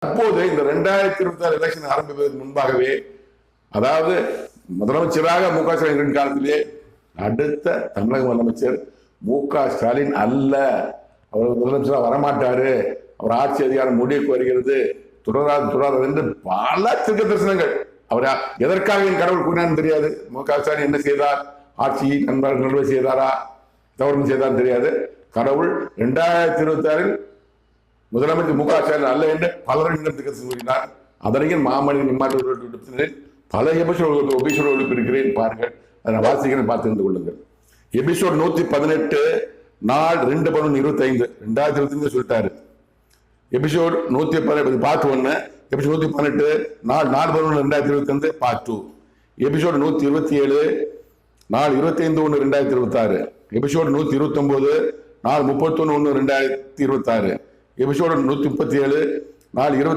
அப்போது இந்த 2026 எலெக்ஷன் ஆரம்பிப்பதற்கு முன்பாகவே, அதாவது முதலமைச்சராக மு.க. ஸ்டாலின் காலத்திலே அடுத்த தமிழக முதலமைச்சர் மு.க. ஸ்டாலின் அல்ல, அவர் முதலமைச்சராக வரமாட்டாரு, அவர் ஆட்சி அதிகாரம் முடிவுக்கு வருகிறது, தொடராது என்று பல திருக்க தரிசனங்கள். அவர் எதற்காக என் கடவுள் கூறினான்னு தெரியாது. மு.க. ஸ்டாலின் என்ன செய்தார், ஆட்சி நன்றாக செய்தாரா, தவறு செய்தார் தெரியாது. கடவுள் 2026 முதலமைச்சர் மு.க. ஸ்டாலின் அல்ல என்று பலரும் கூறினார். அதனையும் மாமனிதன் நிம்மாட்டு பல எபிசோடு ஒழிப்பிருக்கிறேன் பாருங்கள். அதை வாசிக்கிறேன், பார்த்து இருந்து கொள்ளுங்கள். எபிசோட் 118 நாள் 2/11/25 2025 சொல்லிட்டாரு. எபிசோட் 118 பார்ட் 1, எபிசோட் 118 நாள் 4/11/2025 பார்ட் 2, எபிசோட் 127 நாள் 25/1/2026, எபிசோட் 129 நாள் 31/1/2026, எபிசோடு 137 நாள் 20